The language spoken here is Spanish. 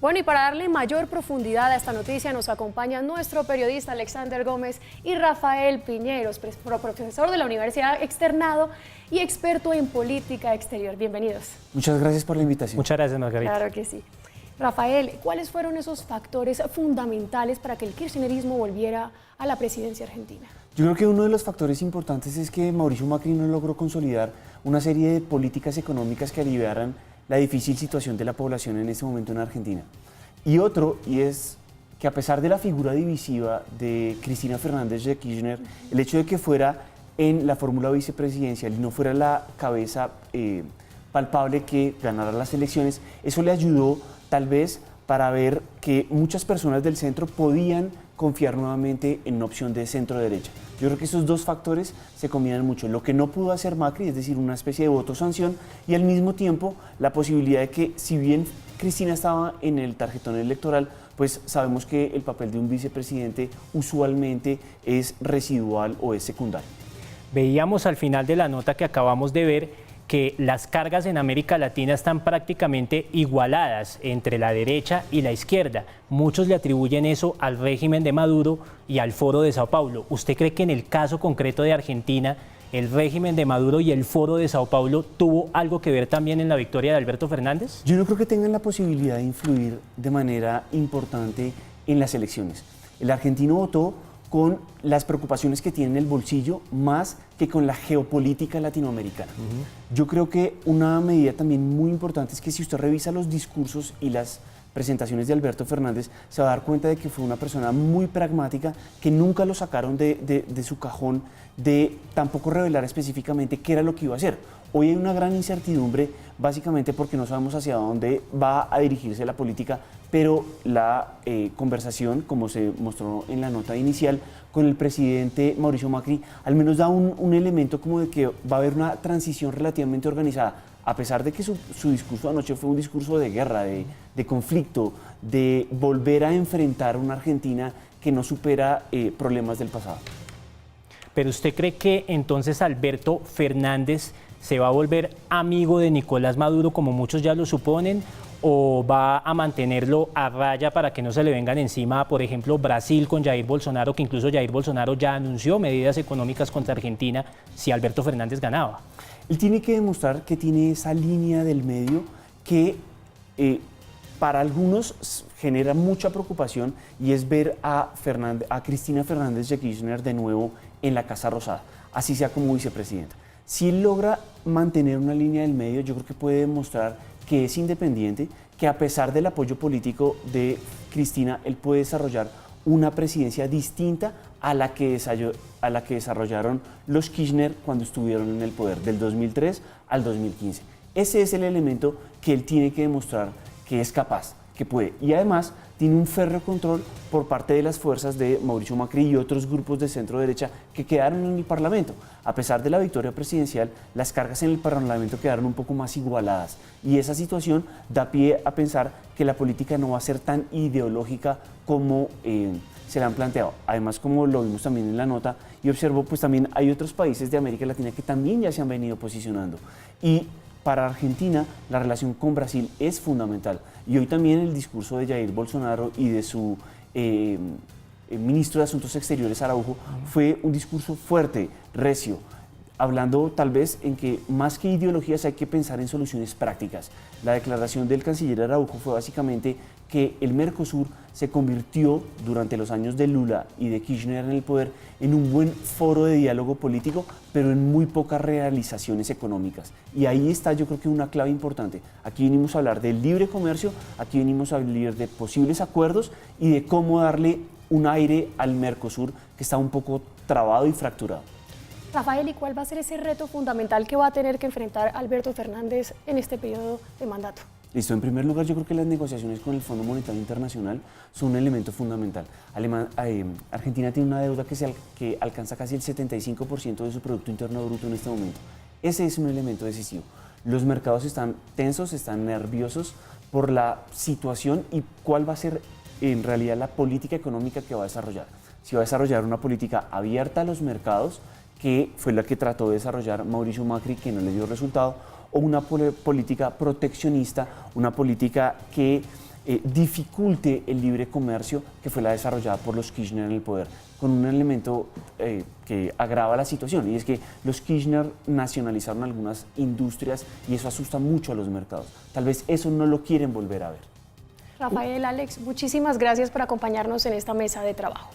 Bueno, y para darle mayor profundidad a esta noticia nos acompaña nuestro periodista Alexander Gómez y Rafael Piñeros, profesor de la Universidad Externado y experto en política exterior. Bienvenidos. Muchas gracias por la invitación. Muchas gracias, Margarita. Claro que sí. Rafael, ¿cuáles fueron esos factores fundamentales para que el kirchnerismo volviera a la presidencia argentina? Yo creo que uno de los factores importantes es que Mauricio Macri no logró consolidar una serie de políticas económicas que aliviaran la difícil situación de la población en este momento en Argentina. Y otro, y es que a pesar de la figura divisiva de Cristina Fernández de Kirchner, el hecho de que fuera en la fórmula vicepresidencial y no fuera la cabeza palpable que ganara las elecciones, eso le ayudó tal vez para ver que muchas personas del centro podían confiar nuevamente en una opción de centro-derecha. Yo creo que esos dos factores se combinan mucho. Lo que no pudo hacer Macri, es decir, una especie de voto-sanción, y al mismo tiempo la posibilidad de que, si bien Cristina estaba en el tarjetón electoral, pues sabemos que el papel de un vicepresidente usualmente es residual o es secundario. Veíamos al final de la nota que acabamos de ver que las cargas en América Latina están prácticamente igualadas entre la derecha y la izquierda. Muchos le atribuyen eso al régimen de Maduro y al Foro de Sao Paulo. ¿Usted cree que en el caso concreto de Argentina, el régimen de Maduro y el Foro de Sao Paulo tuvo algo que ver también en la victoria de Alberto Fernández? Yo no creo que tengan la posibilidad de influir de manera importante en las elecciones. El argentino votó con las preocupaciones que tiene en el bolsillo más que con la geopolítica latinoamericana. Yo creo que una medida también muy importante es que si usted revisa los discursos y las presentaciones de Alberto Fernández, se va a dar cuenta de que fue una persona muy pragmática, que nunca lo sacaron de su cajón de tampoco revelar específicamente qué era lo que iba a hacer. Hoy hay una gran incertidumbre, básicamente porque no sabemos hacia dónde va a dirigirse la política, pero la conversación, como se mostró en la nota inicial, con el presidente Mauricio Macri, al menos da un elemento como de que va a haber una transición relativamente organizada, a pesar de que su discurso anoche fue un discurso de guerra, de conflicto, de volver a enfrentar una Argentina que no supera problemas del pasado. ¿Pero usted cree que entonces Alberto Fernández se va a volver amigo de Nicolás Maduro, como muchos ya lo suponen, o va a mantenerlo a raya para que no se le vengan encima, por ejemplo, Brasil con Jair Bolsonaro, que incluso Jair Bolsonaro ya anunció medidas económicas contra Argentina si Alberto Fernández ganaba? Él tiene que demostrar que tiene esa línea del medio que para algunos genera mucha preocupación, y es ver a Cristina Fernández de Kirchner de nuevo en la Casa Rosada, así sea como vicepresidenta. Si él logra mantener una línea del medio, yo creo que puede demostrar que es independiente, que a pesar del apoyo político de Cristina, él puede desarrollar una presidencia distinta a la que desarrollaron los Kirchner cuando estuvieron en el poder, del 2003 al 2015. Ese es el elemento que él tiene que demostrar que es capaz, que puede. Y además tiene un férreo control por parte de las fuerzas de Mauricio Macri y otros grupos de centro derecha que quedaron en el Parlamento. A pesar de la victoria presidencial, las cargas en el Parlamento quedaron un poco más igualadas, y esa situación da pie a pensar que la política no va a ser tan ideológica como se la han planteado. Además, como lo vimos también en la nota y observo, pues también hay otros países de América Latina que también ya se han venido posicionando. Y para Argentina, la relación con Brasil es fundamental. Y hoy también el discurso de Jair Bolsonaro y de su ministro de Asuntos Exteriores, Araujo, fue un discurso fuerte, recio, hablando tal vez en que más que ideologías hay que pensar en soluciones prácticas. La declaración del canciller Araujo fue básicamente que el Mercosur se convirtió durante los años de Lula y de Kirchner en el poder en un buen foro de diálogo político, pero en muy pocas realizaciones económicas. Y ahí está, yo creo que una clave importante. Aquí venimos a hablar del libre comercio, aquí venimos a hablar de posibles acuerdos y de cómo darle un aire al Mercosur, que está un poco trabado y fracturado. Rafael, ¿y cuál va a ser ese reto fundamental que va a tener que enfrentar Alberto Fernández en este periodo de mandato? Listo, en primer lugar, yo creo que las negociaciones con el Fondo Monetario Internacional son un elemento fundamental. Argentina tiene una deuda que alcanza casi el 75% de su Producto Interno Bruto en este momento. Ese es un elemento decisivo. Los mercados están tensos, están nerviosos por la situación y cuál va a ser en realidad la política económica que va a desarrollar. Si va a desarrollar una política abierta a los mercados, que fue la que trató de desarrollar Mauricio Macri, que no le dio resultado, o una política proteccionista, una política que dificulte el libre comercio que fue la desarrollada por los Kirchner en el poder, con un elemento que agrava la situación, y es que los Kirchner nacionalizaron algunas industrias y eso asusta mucho a los mercados. Tal vez eso no lo quieren volver a ver. Rafael, Alex, muchísimas gracias por acompañarnos en esta mesa de trabajo.